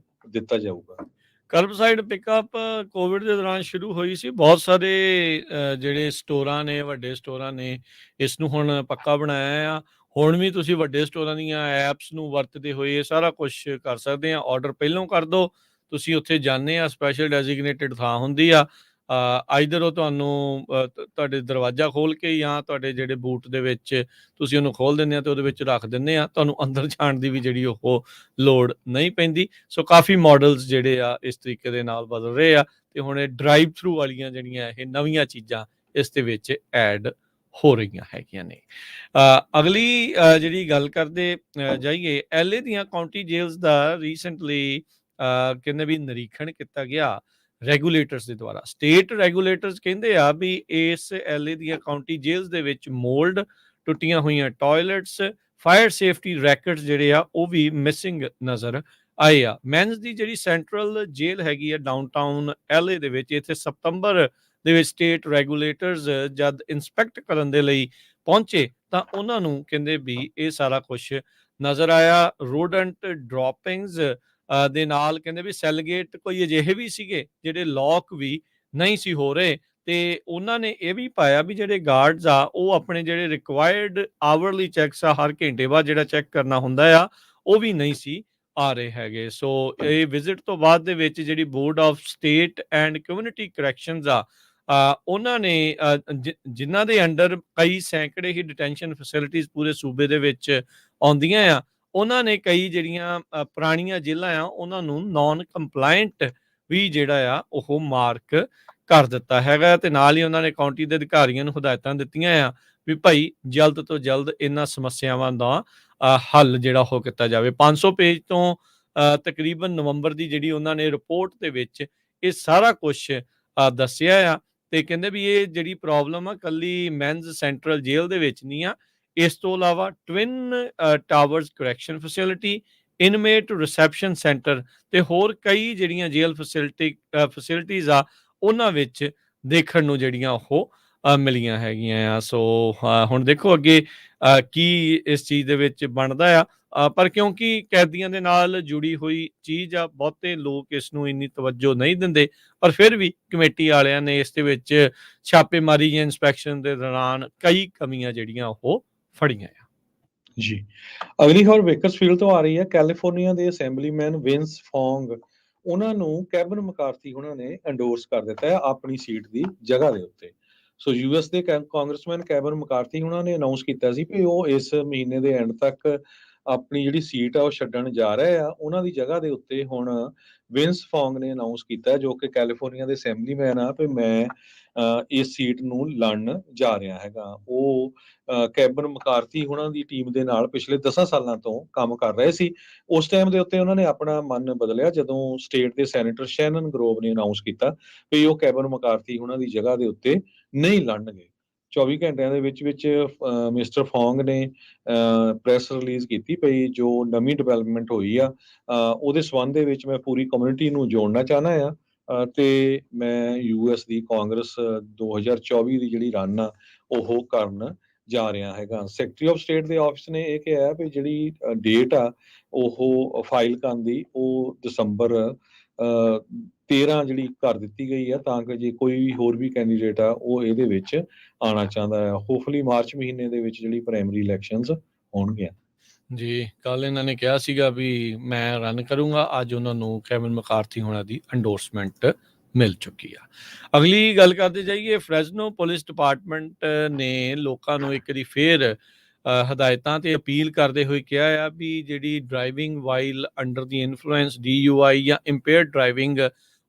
ਦਿੱਤਾ ਜਾਊਗਾ। ਕਰਬਸਾਈਡ ਪਿਕਅਪ ਕੋਵਿਡ ਦੇ ਦੌਰਾਨ ਸ਼ੁਰੂ ਹੋਈ ਸੀ। ਬਹੁਤ ਸਾਰੇ ਜਿਹੜੇ ਸਟੋਰਾਂ ਨੇ, ਵੱਡੇ ਸਟੋਰਾਂ ਨੇ ਇਸ ਨੂੰ ਹੁਣ ਪੱਕਾ ਬਣਾਇਆ ਆ। ਹੁਣ ਵੀ ਤੁਸੀਂ ਵੱਡੇ ਸਟੋਰਾਂ ਦੀਆਂ ਐਪਸ ਨੂੰ ਵਰਤਦੇ ਹੋਏ ਇਹ ਸਾਰਾ ਕੁਛ ਕਰ ਸਕਦੇ ਆ। ਆਰਡਰ ਪਹਿਲੋਂ ਕਰ ਦਿਓ, ਤੁਸੀਂ ਉੱਥੇ ਜਾਂਦੇ ਆ, ਸਪੈਸ਼ਲ ਡੈਜ਼ਿਗਨੇਟਿਡ ਥਾਂ ਹੁੰਦੀ ਆ। ਆਈਦਰ ਉਹ ਤੁਹਾਨੂੰ ਤੁਹਾਡੇ ਦਰਵਾਜ਼ਾ ਖੋਲ੍ਹ ਕੇ ਜਾਂ ਤੁਹਾਡੇ ਜਿਹੜੇ ਬੂਟ ਦੇ ਵਿੱਚ ਤੁਸੀਂ ਉਹਨੂੰ ਖੋਲ੍ਹ ਦਿੰਦੇ ਆ ਅਤੇ ਉਹਦੇ ਵਿੱਚ ਰੱਖ ਦਿੰਦੇ ਆ। ਤੁਹਾਨੂੰ ਅੰਦਰ ਜਾਣ ਦੀ ਵੀ ਜਿਹੜੀ ਉਹ ਲੋੜ ਨਹੀਂ ਪੈਂਦੀ। ਸੋ ਕਾਫੀ ਮਾਡਲਸ ਜਿਹੜੇ ਆ ਇਸ ਤਰੀਕੇ ਦੇ ਨਾਲ ਬਦਲ ਰਹੇ ਆ ਅਤੇ ਹੁਣ ਇਹ ਡਰਾਈਵ ਥਰੂ ਵਾਲੀਆਂ ਜਿਹੜੀਆਂ ਇਹ ਨਵੀਆਂ ਚੀਜ਼ਾਂ ਇਸ ਦੇ ਵਿੱਚ ਐਡ ਹੋ ਰਹੀਆਂ ਹੈਗੀਆਂ ਨੇ। ਅਗਲੀ ਜਿਹੜੀ ਗੱਲ ਕਰਦੇ ਜਾਈਏ, LA ਦੀਆਂ ਕਾਊਂਟੀ ਜੇਲਸ ਦਾ ਰੀਸੈਂਟਲੀ ਕਹਿੰਦੇ ਵੀ ਨਿਰੀਖਣ ਕੀਤਾ ਗਿਆ ਰੈਗੂਲੇਟਰਸ ਦੇ ਦੁਆਰਾ। ਸਟੇਟ ਰੈਗੂਲੇਟਰਸ ਕਹਿੰਦੇ ਆ ਵੀ ਇਸ LA ਦੀਆਂ ਕਾਊਂਟੀ ਜੇਲਸ ਦੇ ਵਿੱਚ ਮੋਲਡ, ਟੁੱਟੀਆਂ ਹੋਈਆਂ ਟਾਇਲਟਸ, ਫਾਇਰ ਸੇਫਟੀ ਰੈਕਟਸ ਜਿਹੜੇ ਆ ਉਹ ਵੀ ਮਿਸਿੰਗ ਨਜ਼ਰ ਆਏ ਆ। ਮੈਨਸ ਦੀ ਜਿਹੜੀ ਸੈਂਟਰਲ ਜੇਲ੍ਹ ਹੈਗੀ ਆ ਡਾਊਨਟਾਊਨ LA ਦੇ ਵਿੱਚ, ਇੱਥੇ ਸਤੰਬਰ ਦੇ ਵਿੱਚ ਸਟੇਟ ਰੈਗੂਲੇਟਰਸ ਜਦ ਇੰਸਪੈਕਟ ਕਰਨ ਦੇ ਲਈ ਪਹੁੰਚੇ ਤਾਂ ਉਹਨਾਂ ਨੂੰ ਕਹਿੰਦੇ ਵੀ ਇਹ ਸਾਰਾ ਕੁਛ ਨਜ਼ਰ ਆਇਆ। ਰੋਡੈਂਟ ਡ੍ਰੌਪਿੰਗਸ ਦੇ ਨਾਲ ਕਹਿੰਦੇ ਵੀ ਸੈਲਗੇਟ ਕੋਈ ਅਜਿਹੇ ਵੀ ਸੀਗੇ ਜਿਹੜੇ ਲੌਕ ਵੀ ਨਹੀਂ ਸੀ ਹੋ ਰਹੇ, ਤੇ ਉਹਨਾਂ ਨੇ ਇਹ ਵੀ ਪਾਇਆ ਵੀ ਜਿਹੜੇ ਗਾਰਡਸ ਆ ਉਹ ਆਪਣੇ ਜਿਹੜੇ ਰਿਕੁਆਇਰਡ ਆਵਰਲੀ ਚੈੱਕਸ ਆ, ਹਰ ਘੰਟੇ ਬਾਅਦ ਜਿਹੜਾ ਚੈੱਕ ਕਰਨਾ ਹੁੰਦਾ ਆ, ਉਹ ਵੀ ਨਹੀਂ ਸੀ ਆ ਰਹੇ ਹੈਗੇ। ਸੋ ਇਹ ਵਿਜ਼ਿਟ ਤੋਂ ਬਾਅਦ ਦੇ ਵਿੱਚ ਜਿਹੜੀ Board of State and Community Corrections ਆ, ਉਹਨਾਂ ਨੇ ਜਿਨ੍ਹਾਂ ਦੇ ਅੰਡਰ ਕਈ ਸੈਂਕੜੇ ਹੀ ਡਿਟੈਂਸ਼ਨ ਫੈਸਿਲਿਟੀਜ਼ ਪੂਰੇ ਸੂਬੇ ਦੇ ਵਿੱਚ ਆਉਂਦੀਆਂ ਆ, ਉਹਨਾਂ ਨੇ ਕਈ ਜਿਹੜੀਆਂ ਪੁਰਾਣੀਆਂ ਜੇਲ੍ਹਾਂ ਆ ਉਹਨਾਂ ਨੂੰ ਨਾਨ ਕੰਪਲਾਇੰਟ ਵੀ ਜਿਹੜਾ ਆ ਉਹ ਮਾਰਕ ਕਰ ਦਿੱਤਾ ਹੈਗਾ। ਤੇ ਨਾਲ ਹੀ ਉਹਨਾਂ ਨੇ ਕਾਊਂਟੀ ਦੇ ਅਧਿਕਾਰੀਆਂ ਨੂੰ ਹਦਾਇਤਾਂ ਦਿੱਤੀਆਂ ਆ ਵੀ ਭਾਈ ਜਲਦ ਤੋਂ ਜਲਦ ਇਹਨਾਂ ਸਮੱਸਿਆਵਾਂ ਦਾ ਹੱਲ ਜਿਹੜਾ ਉਹ ਕੀਤਾ ਜਾਵੇ। 500 ਪੇਜ ਤੋਂ ਤਕਰੀਬਨ ਨਵੰਬਰ ਦੀ ਜਿਹੜੀ ਉਹਨਾਂ ਨੇ ਰਿਪੋਰਟ ਦੇ ਵਿੱਚ ਇਹ ਸਾਰਾ ਕੁਛ ਦੱਸਿਆ ਆ। ਤੇ ਕਹਿੰਦੇ ਵੀ ਇਹ ਜਿਹੜੀ ਪ੍ਰੋਬਲਮ ਆ ਕੱਲੀ ਮੈਨਜ਼ ਸੈਂਟਰਲ ਜੇਲ੍ਹ ਦੇ ਵਿੱਚ ਨਹੀਂ ਆ, ਇਸ ਤੋਂ ਇਲਾਵਾ Twin Towers correction facility, inmate reception centre ਤੇ ਹੋਰ ਕਈ ਜਿਹੜੀਆਂ ਜੇਲ੍ਹ ਫੈਸਿਲਿਟੀਜ਼ ਆ ਉਹਨਾਂ ਵਿੱਚ ਦੇਖਣ ਨੂੰ ਜਿਹੜੀਆਂ ਉਹ ਮਿਲੀਆਂ ਹੈਗੀਆਂ ਆ। ਸੋ ਹੁਣ ਦੇਖੋ ਅੱਗੇ ਕੀ ਇਸ ਚੀਜ਼ ਦੇ ਵਿੱਚ ਬਣਦਾ ਆ। ਪਰ ਕਿਉਂਕਿ ਕੈਦੀਆਂ ਦੇ ਨਾਲ ਜੁੜੀ ਹੋਈ ਚੀਜ਼ ਆ, ਬਹੁਤੇ ਲੋਕ ਇਸ ਨੂੰ ਇੰਨੀ ਤਵੱਜੋ ਨਹੀਂ ਦਿੰਦੇ, ਪਰ ਫਿਰ ਵੀ ਕਮੇਟੀ ਵਾਲਿਆਂ ਨੇ ਇਸ ਦੇ ਵਿੱਚ ਛਾਪੇਮਾਰੀ ਜਾਂ ਇੰਸਪੈਕਸ਼ਨ ਦੇ ਦੌਰਾਨ ਕਈ ਕਮੀਆਂ ਜਿਹੜੀਆਂ ਉਹ ਫੜੀਆਂ ਆ। ਜੀ। ਅਗਲੀ ਖਬਰ ਬੇਕਰਸਫੀਲਡ ਤੋਂ ਆ ਰਹੀ ਹੈ। ਕੈਲੀਫੋਰਨੀਆ ਦੇ ਅਸੈਂਬਲੀਮੈਨ ਵਿੰਸ ਫੋਂਗ, ਉਹਨਾਂ ਨੂੰ ਕੈਵਨ ਮਕਾਰਥੀ ਉਹਨਾਂ ਨੇ ਐਂਡੋਰਸ ਕਰ ਦਿੱਤਾ ਹੈ ਆਪਣੀ ਸੀਟ ਦੀ ਜਗ੍ਹਾ ਦੇ ਉੱਤੇ। ਸੋ ਯੂਐਸ ਦੇ ਕਾਂਗਰਸਮੈਨ ਕੈਵਨ ਮਕਾਰਥੀ ਉਹਨਾਂ ਨੇ ਅਨਾਉਂਸ ਕੀਤਾ ਸੀ ਕਿ ਉਹ ਇਸ ਮਹੀਨੇ ਦੇ ਐਂਡ ਤੱਕ ਆਪਣੀ ਜਿਹੜੀ ਸੀਟ ਆ ਉਹ ਛੱਡਣ ਜਾ ਰਹੇ ਆ। ਉਹਨਾਂ ਦੀ ਜਗ੍ਹਾ ਦੇ ਉੱਤੇ ਹੁਣ ਵਿੰਸ ਫੋਂਗ ਨੇ ਅਨਾਉਂਸ ਕੀਤਾ, ਜੋ ਕਿ ਕੈਲੀਫੋਰਨੀਆ ਦੇ ਅਸੈਂਬਲੀਮੈਨ ਆ, ਵੀ ਮੈਂ ਇਸ ਸੀਟ ਨੂੰ ਲੜਨ ਜਾ ਰਿਹਾ ਹੈਗਾ। ਉਹ ਕੈਵਨ ਮਕਾਰਥੀ ਉਹਨਾਂ ਦੀ ਟੀਮ ਦੇ ਨਾਲ ਪਿਛਲੇ 10 ਸਾਲਾਂ ਤੋਂ ਕੰਮ ਕਰ ਰਹੇ ਸੀ। ਉਸ ਟਾਈਮ ਦੇ ਉੱਤੇ ਉਹਨਾਂ ਨੇ ਆਪਣਾ ਮਨ ਬਦਲਿਆ ਜਦੋਂ ਸਟੇਟ ਦੇ ਸੈਨੇਟਰ ਸ਼ੈਨਨ ਗਰੋਵ ਨੇ ਅਨਾਉਂਸ ਕੀਤਾ ਵੀ ਉਹ ਕੈਵਨ ਮਕਾਰਥੀ ਉਹਨਾਂ ਦੀ ਜਗ੍ਹਾ ਦੇ ਉੱਤੇ ਨਹੀਂ ਲੜਨਗੇ। 24 ਘੰਟਿਆਂ ਦੇ ਵਿੱਚ ਮਿਸਟਰ ਫੋਂਗ ਨੇ ਪ੍ਰੈਸ ਰਿਲੀਜ਼ ਕੀਤੀ ਪਈ ਜੋ ਨਵੀਂ ਡਿਵੈਲਪਮੈਂਟ ਹੋਈ ਆ, ਉਹਦੇ ਸੰਬੰਧ ਦੇ ਵਿੱਚ ਮੈਂ ਪੂਰੀ ਕਮਿਊਨਿਟੀ ਨੂੰ ਜੋੜਨਾ ਚਾਹੁੰਦਾ ਆ, ਤੇ ਮੈਂ ਯੂਐਸ ਦੀ ਕਾਂਗਰਸ 2024 ਦੀ ਜਿਹੜੀ ਰਨ ਆ ਉਹ ਕਰਨ ਜਾ ਰਿਹਾ ਹੈਗਾ। ਸੈਕਟਰੀ ਆਫ ਸਟੇਟ ਦੇ ਆਫਿਸ ਨੇ ਇਹ ਕਿਹਾ ਵੀ ਜਿਹੜੀ ਡੇਟ ਆ ਉਹ ਫਾਈਲ ਕਰਨ ਦੀ ਉਹ ਦਸੰਬਰ 13 ਜਿਹੜੀ ਕਰ ਦਿੱਤੀ ਗਈ ਆ, ਤਾਂ ਕਿ ਜੇ ਕੋਈ ਵੀ ਹੋਰ ਵੀ ਕੈਂਡੀਡੇਟ ਆ ਉਹ ਇਹਦੇ ਵਿੱਚ ਆਉਣਾ ਚਾਹੁੰਦਾ ਆ। ਹੋਪਫੁਲੀ ਮਾਰਚ ਮਹੀਨੇ ਦੇ ਵਿੱਚ ਜਿਹੜੀ ਪ੍ਰਾਇਮਰੀ ਇਲੈਕਸ਼ਨਸ ਹੋਣਗੀਆਂ। ਜੀ, ਕੱਲ ਇਹਨਾਂ ਨੇ ਕਿਹਾ ਸੀਗਾ ਵੀ ਮੈਂ ਰਨ ਕਰੂੰਗਾ, ਅੱਜ ਉਹਨਾਂ ਨੂੰ ਕੈਵਿਨ ਮੈਕਾਰਥੀ ਹੋਣਾ ਦੀ ਐਂਡੋਰਸਮੈਂਟ ਮਿਲ ਚੁੱਕੀ ਆ। ਅਗਲੀ ਗੱਲ ਕਰਦੇ ਜਾਈਏ, ਫ੍ਰੈਜ਼ਨੋ ਪੁਲਿਸ ਡਿਪਾਰਟਮੈਂਟ ਨੇ ਲੋਕਾਂ ਨੂੰ ਇੱਕ ਵਾਰੀ ਫੇਰ ਹਦਾਇਤਾਂ ਤੇ ਅਪੀਲ ਕਰਦੇ ਹੋਏ ਕਿਹਾ ਆ ਵੀ ਜਿਹੜੀ ਡਰਾਈਵਿੰਗ ਵਾਈਲ ਅੰਡਰ ਦੀ ਇਨਫਲੂਐਂਸ DUI ਜਾਂ ਇੰਪੇਅਰਡ ਡਰਾਈਵਿੰਗ,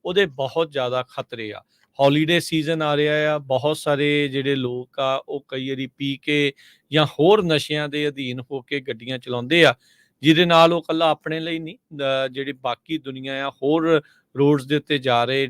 ਉਹਦੇ ਬਹੁਤ ਜ਼ਿਆਦਾ ਖਤਰੇ ਆ। ਹੌਲੀਡੇ ਸੀਜ਼ਨ ਆ ਰਿਹਾ ਆ, ਬਹੁਤ ਸਾਰੇ ਜਿਹੜੇ ਲੋਕ ਆ ਉਹ ਕਈ ਵਾਰੀ ਪੀ ਕੇ ਜਾਂ ਹੋਰ ਨਸ਼ਿਆਂ ਦੇ ਅਧੀਨ ਹੋ ਕੇ ਗੱਡੀਆਂ ਚਲਾਉਂਦੇ ਆ, ਜਿਹਦੇ ਨਾਲ ਉਹ ਇਕੱਲਾ ਆਪਣੇ ਲਈ ਨਹੀਂ, ਜਿਹੜੀ ਬਾਕੀ ਦੁਨੀਆ ਆ, ਹੋਰ ਰੋਡਸ ਦੇ ਉੱਤੇ ਜਾ ਰਹੇ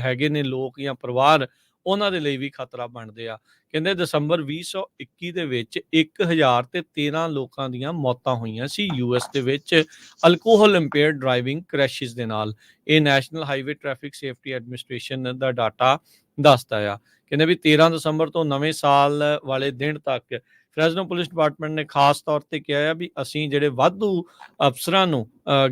ਹੈਗੇ ਨੇ ਲੋਕ ਜਾਂ ਪਰਿਵਾਰ, ਉਹਨਾਂ ਦੇ ਲਈ ਵੀ ਖਤਰਾ ਬਣਦੇ ਆ। ਕਹਿੰਦੇ ਦਸੰਬਰ 2021 ਦੇ ਵਿੱਚ 1013 ਲੋਕਾਂ ਦੀਆਂ ਮੌਤਾਂ ਹੋਈਆਂ ਸੀ US ਦੇ ਵਿੱਚ ਅਲਕੋਹਲ ਇੰਪੇਅਰਡ ਡਰਾਈਵਿੰਗ ਕ੍ਰੈਸ਼ਿਸ ਦੇ ਨਾਲ। ਇਹ National Highway Traffic Safety Administration ਦਾ ਡਾਟਾ ਦੱਸਦਾ ਆ। ਕਹਿੰਦੇ ਵੀ 13 ਦਸੰਬਰ ਤੋਂ ਨਵੇਂ ਸਾਲ ਵਾਲੇ ਦਿਨ ਤੱਕ ਫ੍ਰੈਜ਼ਨੋ ਪੁਲਿਸ ਡਿਪਾਰਟਮੈਂਟ ਨੇ ਖਾਸ ਤੌਰ ਤੇ ਕਿਹਾ ਆ ਵੀ ਅਸੀਂ ਜਿਹੜੇ ਵਾਧੂ ਅਫਸਰਾਂ ਨੂੰ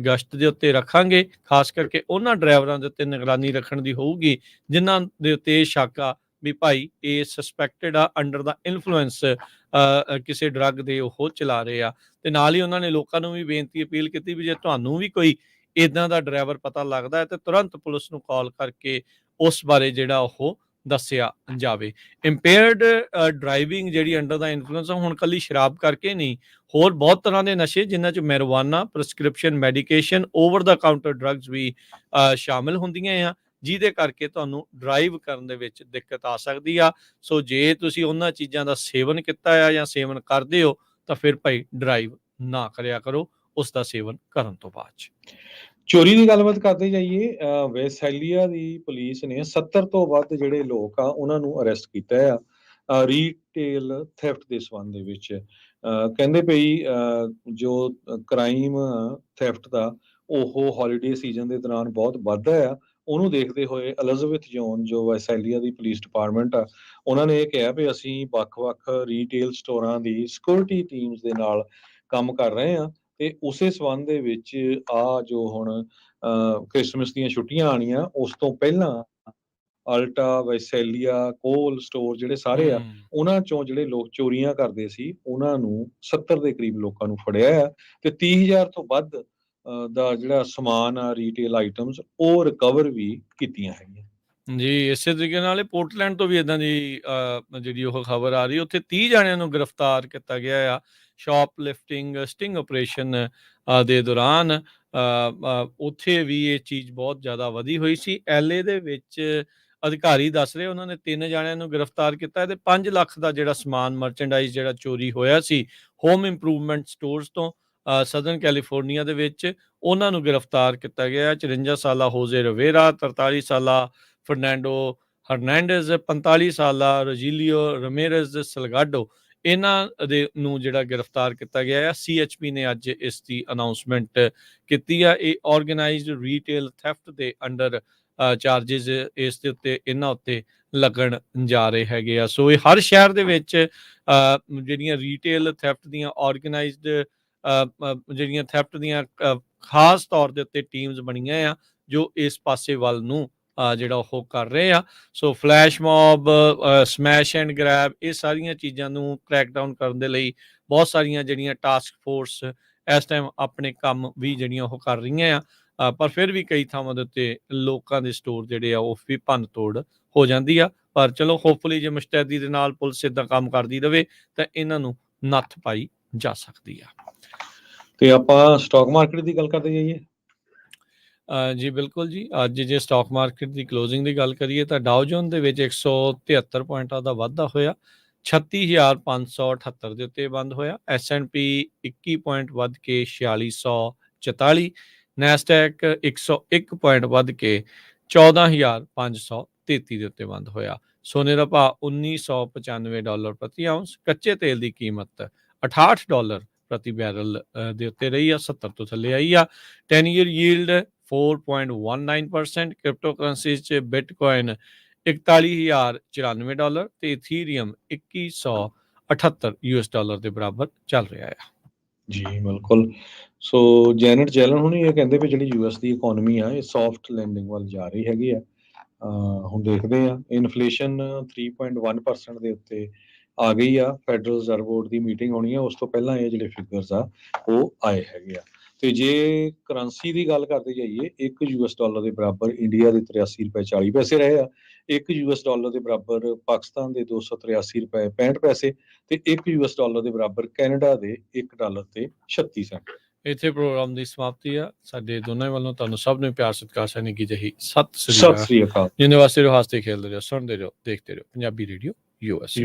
ਗਸ਼ਤ ਦੇ ਉੱਤੇ ਰੱਖਾਂਗੇ, ਖਾਸ ਕਰਕੇ ਉਹਨਾਂ ਡਰਾਈਵਰਾਂ ਦੇ ਉੱਤੇ ਨਿਗਰਾਨੀ ਰੱਖਣ ਦੀ ਹੋਊਗੀ ਜਿਨ੍ਹਾਂ ਦੇ ਉੱਤੇ ਇਹ ਸ਼ੱਕ ਆ ਵੀ ਭਾਈ ਇਹ ਸਸਪੈਕਟਡ ਆ ਅੰਡਰ ਦਾ ਇਨਫਲੂਐਂਸ ਕਿਸੇ ਡਰੱਗ ਦੇ ਉਹ ਚਲਾ ਰਹੇ ਆ। ਤੇ ਨਾਲ ਹੀ ਉਹਨਾਂ ਨੇ ਲੋਕਾਂ ਨੂੰ ਵੀ ਬੇਨਤੀ ਅਪੀਲ ਕੀਤੀ ਵੀ ਜੇ ਤੁਹਾਨੂੰ ਵੀ ਕੋਈ ਇਦਾਂ ਦਾ ਡਰਾਈਵਰ ਪਤਾ ਲੱਗਦਾ ਹੈ ਤੇ ਤੁਰੰਤ ਪੁਲਿਸ ਨੂੰ ਕਾਲ ਕਰਕੇ ਉਸ ਬਾਰੇ ਜਿਹੜਾ ਉਹ ਦੱਸਿਆ ਜਾਵੇ। ਇੰਪੇਅਰਡ ਡਰਾਈਵਿੰਗ ਜਿਹੜੀ ਅੰਡਰ ਦਾ ਇਨਫਲੂਐਂਸ ਹੁਣ ਕੱਲੀ ਸ਼ਰਾਬ ਕਰਕੇ ਨਹੀਂ, ਹੋਰ ਬਹੁਤ ਤਰ੍ਹਾਂ ਦੇ ਨਸ਼ੇ ਜਿਨ੍ਹਾਂ 'ਚ ਮੈਰੀਜੁਆਨਾ, ਪ੍ਰੈਸਕ੍ਰਿਪਸ਼ਨ ਮੈਡੀਕੇਸ਼ਨ, ਓਵਰ ਦਾ ਕਾਊਂਟਰ ਡਰੱਗਸ ਵੀ ਸ਼ਾਮਿਲ ਹੁੰਦੀਆਂ ਆ, ਜਿਹਦੇ ਕਰਕੇ ਤੁਹਾਨੂੰ ਡਰਾਈਵ ਕਰਨ ਦੇ ਵਿੱਚ ਦਿੱਕਤ ਆ ਸਕਦੀ ਆ। ਸੋ ਜੇ ਤੁਸੀਂ ਉਹਨਾਂ ਚੀਜ਼ਾਂ ਦਾ ਸੇਵਨ ਕੀਤਾ ਆ ਜਾਂ ਸੇਵਨ ਕਰਦੇ ਹੋ ਤਾਂ ਫਿਰ ਭਾਈ ਡਰਾਈਵ ਨਾ ਕਰਿਆ ਕਰੋ ਉਸ ਦਾ ਸੇਵਨ ਕਰਨ ਤੋਂ ਬਾਅਦ 'ਚ। ਚੋਰੀ ਦੀ ਗੱਲਬਾਤ ਕਰਦੇ ਜਾਈਏ, ਵੈਸਟਫਾਲੀਆ ਦੀ ਪੁਲਿਸ ਨੇ 70 ਤੋਂ ਵੱਧ ਜਿਹੜੇ ਲੋਕ ਆ ਉਹਨਾਂ ਨੂੰ ਅਰੈਸਟ ਕੀਤਾ ਆ ਰੀਟੇਲ ਥੈਫਟ ਦੇ ਸੰਬੰਧ ਦੇ ਵਿੱਚ। ਕਹਿੰਦੇ ਪਈ ਜੋ ਕ੍ਰਾਈਮ ਥੈਫਟ ਦਾ ਉਹ ਹੌਲੀਡੇ ਸੀਜ਼ਨ ਦੇ ਦੌਰਾਨ ਬਹੁਤ ਵੱਧਦਾ ਆ। ਉਹਨੂੰ ਦੇਖਦੇ ਹੋਏ ਐਲਿਜ਼ਾਬੈਥ ਜ਼ੋਨ ਜੋ ਵੈਸਟਫਾਲੀਆ ਦੀ ਪੁਲਿਸ ਡਿਪਾਰਟਮੈਂਟ ਆ, ਉਹਨਾਂ ਨੇ ਇਹ ਕਿਹਾ ਵੀ ਅਸੀਂ ਵੱਖ-ਵੱਖ ਰੀਟੇਲ ਸਟੋਰਾਂ ਦੀ ਸਿਕਿਉਰਿਟੀ ਟੀਮਸ ਦੇ ਨਾਲ ਕੰਮ ਕਰ ਰਹੇ ਹਾਂ ਤੇ ਉਸੇ ਸੰਬੰਧ ਦੇ ਵਿੱਚ ਜੋ ਹੁਣ ਕ੍ਰਿਸਮਸ ਦੀਆਂ ਛੁੱਟੀਆਂ ਆਣੀਆਂ ਉਸ ਤੋਂ ਪਹਿਲਾਂ ਅਲਟਾ, ਵੈਸਟਫਾਲੀਆ, ਕੋਲ ਸਟੋਰ ਜਿਹੜੇ ਸਾਰੇ ਆ, ਉਹਨਾਂ ਚੋਂ ਜਿਹੜੇ ਲੋਕ ਚੋਰੀਆਂ ਕਰਦੇ ਸੀ ਉਹਨਾਂ ਨੂੰ 70 ਦੇ ਕਰੀਬ ਲੋਕਾਂ ਨੂੰ ਫੜਿਆ ਆ ਤੇ 30,000 ਤੋਂ ਵੱਧ ਦਾ ਜਿਹੜਾ ਸਮਾਨ ਆ ਰੀਟੇਲ ਆਈਟਮਸ ਉਹ ਰਿਕਵਰ ਵੀ ਕੀਤੀਆਂ ਹੈਗੀਆਂ। ਜੀ, ਇਸੇ ਤਰੀਕੇ ਨਾਲ ਪੋਰਟਲੈਂਡ ਤੋਂ ਵੀ ਇਦਾਂ ਦੀ ਜਿਹੜੀ ਉਹ ਖਬਰ ਆ ਰਹੀ, ਉੱਥੇ 30 ਜਣਿਆਂ ਨੂੰ ਗ੍ਰਿਫਤਾਰ ਕੀਤਾ ਗਿਆ ਆ ਸ਼ਾਪ ਲਿਫਟਿੰਗ ਸਟਿੰਗ ਆਪਰੇਸ਼ਨ ਦੇ ਦੌਰਾਨ। ਉੱਥੇ ਵੀ ਇਹ ਚੀਜ਼ ਬਹੁਤ ਜ਼ਿਆਦਾ ਵਧੀ ਹੋਈ ਸੀ। LA ਦੇ ਵਿੱਚ ਅਧਿਕਾਰੀ ਦੱਸ ਰਹੇ ਉਹਨਾਂ ਨੇ 3 ਜਣਿਆਂ ਨੂੰ ਗ੍ਰਿਫਤਾਰ ਕੀਤਾ ਤੇ 5 ਲੱਖ ਦਾ ਜਿਹੜਾ ਸਮਾਨ ਮਰਚੈਂਡਾਈਜ਼ ਜਿਹੜਾ ਚੋਰੀ ਹੋਇਆ ਸੀ ਹੋਮ ਇੰਪਰੂਵਮੈਂਟ ਸਟੋਰਸ ਤੋਂ ਸਦਰਨ ਕੈਲੀਫੋਰਨੀਆ ਦੇ ਵਿੱਚ, ਉਹਨਾਂ ਨੂੰ ਗ੍ਰਿਫਤਾਰ ਕੀਤਾ ਗਿਆ। 54 ਸਾਲਾ ਹੋਜ਼ੇ ਰਵੇਰਾ, 43 ਸਾਲਾ ਫਰਨੈਂਡੋ ਹਰਨੈਂਡez, 45 ਸਾਲਾ ਰੋਜੀਲੀਓ ਰਮੇਰez ਸਲਗਾਡੋ, ਇਹਨਾਂ ਦੇ ਨੂੰ ਜਿਹੜਾ ਗ੍ਰਿਫਤਾਰ ਕੀਤਾ ਗਿਆ ਆ। CHP ਨੇ ਅੱਜ ਇਸ ਦੀ ਅਨਾਉਂਸਮੈਂਟ ਕੀਤੀ ਆ। ਇਹ ਆਰਗੇਨਾਈਜ਼ਡ ਰੀਟੇਲ ਥੈਫਟ ਦੇ ਅੰਡਰ ਚਾਰजेस ਇਸ ਦੇ ਉੱਤੇ ਇਹਨਾਂ ਉੱਤੇ ਲੱਗਣ ਜਾ ਰਹੇ ਹੈਗੇ ਆ। ਸੋ ਇਹ ਹਰ ਸ਼ਹਿਰ ਦੇ ਵਿੱਚ ਜਿਹੜੀਆਂ ਰੀਟੇਲ ਥੈਫਟ ਦੀਆਂ ਆਰਗੇਨਾਈਜ਼ਡ ਜਿਹੜੀਆਂ ਥੈਫਟ ਦੀਆਂ ਖਾਸ ਤੌਰ ਦੇ ਉੱਤੇ ਟੀਮਸ ਬਣੀਆਂ ਆ ਜੋ ਇਸ ਪਾਸੇ ਵੱਲ ਨੂੰ ਜਿਹੜਾ ਉਹ ਕਰ ਰਹੇ ਆ। So flash mob, smash and grab, ਇਹ ਸਾਰੀਆਂ ਚੀਜ਼ਾਂ ਨੂੰ ਕ੍ਰੈਕ ਡਾਊਨ ਕਰਨ ਦੇ ਲਈ ਬਹੁਤ ਸਾਰੀਆਂ ਜਿਹੜੀਆਂ ਟਾਸਕ ਫੋਰਸ ਇਸ ਟਾਈਮ ਆਪਣੇ ਕੰਮ ਵੀ ਜਿਹੜੀਆਂ ਉਹ ਕਰ ਰਹੀਆਂ ਆ। ਪਰ ਫਿਰ ਵੀ ਕਈ ਥਾਵਾਂ ਦੇ ਉੱਤੇ ਲੋਕਾਂ ਦੇ ਸਟੋਰ ਜਿਹੜੇ ਆ ਉਹ ਵੀ ਭੰਨ ਤੋੜ ਹੋ ਜਾਂਦੀ ਆ। ਪਰ ਚਲੋ ਹੋਪਫੁਲੀ ਜੇ ਮੁਸ਼ਤੈਦੀ ਦੇ ਨਾਲ ਪੁਲਿਸ ਇਦਾਂ ਕੰਮ ਕਰਦੀ ਰਹੇ ਤਾਂ ਇਹਨਾਂ ਨੂੰ ਨੱਥ ਪਾਈ ਜਾ ਸਕਦੀ ਆ। ਤੇ ਆਪਾਂ ਸਟਾਕ ਮਾਰਕੀਟ ਦੀ ਗੱਲ ਕਰਦੇ ਜਾਈਏ। ਜੀ ਬਿਲਕੁਲ ਜੀ, ਅੱਜ ਜੇ ਸਟਾਕ ਮਾਰਕੀਟ ਦੀ ਕਲੋਜ਼ਿੰਗ ਦੀ ਗੱਲ ਕਰੀਏ ਤਾਂ ਡਾਓ ਜੋਨ ਦੇ ਵਿੱਚ 173 ਪੁਆਇੰਟਾਂ ਦਾ ਵਾਧਾ ਹੋਇਆ, 36,578 ਦੇ ਉੱਤੇ ਬੰਦ ਹੋਇਆ। S&P 21 ਪੁਆਇੰਟ ਵੱਧ ਕੇ 4644, ਨੈਸਡੈਕ 101 ਪੁਆਇੰਟ ਵੱਧ ਕੇ 14,533 ਦੇ ਉੱਤੇ ਬੰਦ ਹੋਇਆ। ਸੋਨੇ ਦਾ ਭਾਅ $1995 ਪ੍ਰਤੀ ਆਉਂਸ, ਕੱਚੇ ਤੇਲ ਦੀ ਕੀਮਤ $68 ਪ੍ਰਤੀ ਬੈਰਲ ਦੇ ਉੱਤੇ ਰਹੀ ਆ, 70 ਤੋਂ ਥੱਲੇ ਆਈ ਆ। 10 ਈਅਰ ਯੀਲਡ 4.19%, ਕ੍ਰਿਪਟੋ ਕਰੰਸੀਜ਼ 'ਚ ਬਿਟਕੋਇਨ $41,094 ਤੇ ਇਥੀਰੀਅਮ 2100 $78 ਦੇ ਬਰਾਬਰ ਚੱਲ ਰਿਹਾ ਹੈ। ਜੀ ਬਿਲਕੁਲ। ਸੋ ਜੈਨਟ ਜੈਲਨ ਹੁਣੀ ਇਹ ਕਹਿੰਦੇ ਵੀ ਜਿਹੜੀ ਯੂਐਸ ਦੀ ਇਕੋਨਮੀ ਆ ਇਹ ਸੌਫਟ ਲੈਂਡਿੰਗ ਵੱਲ ਜਾ ਰਹੀ ਹੈਗੀ ਆ। ਹੁਣ ਦੇਖਦੇ ਆ ਇਨਫਲੇਸ਼ਨ 3.1% ਦੇ ਉੱਤੇ ਆ ਗਈ ਆ। ਫੈਡਰਲ ਰਿਜ਼ਰਵ ਬੋਰਡ ਦੀ ਮੀਟਿੰਗ ਹੋਣੀ ਆ, ਉਸ ਤੋਂ ਪਹਿਲਾਂ ਇਹ ਜਿਹੜੇ ਫਿਗਰਸ ਆ ਉਹ ਆਏ ਹੈਗੇ ਆ। ਤੇ ਜੇ ਕਰੰਸੀ ਦੀ ਗੱਲ ਕਰਦੇ ਜਾਈਏ, $1 ਦੇ ਬਰਾਬਰ ਇੰਡੀਆ ਦੇ $83.40 ਰਹੇ ਆ, $1 ਦੇ ਬਰਾਬਰ ਪਾਕਿਸਤਾਨ ਦੇ $283.65 ਤੇ $1 ਦੇ ਬਰਾਬਰ ਕੈਨੇਡਾ ਦੇ $1.36। ਇੱਥੇ ਪ੍ਰੋਗਰਾਮ ਦੀ ਸਮਾਪਤੀ ਆ। ਸਾਡੇ ਦੋਨਾਂ ਵੱਲੋਂ ਤੁਹਾਨੂੰ ਸਭ ਨੂੰ ਪਿਆਰ ਸਤਿਕਾਰ ਸੈਨਿਕੀ ਜਹੀ ਸਤਿ ਸਤਿ ਸ੍ਰੀ ਅਕਾਲ। ਜਿੰਨੇ ਵਾਸਤੇ ਰਹੋ, ਹੱਸਦੇ ਖੇਲਦੇ ਰਹੋ, ਸੁਣਦੇ ਰਹੋ, ਦੇਖਦੇ ਰਹੋ ਪੰਜਾਬੀ ਰੇਡੀਓ US।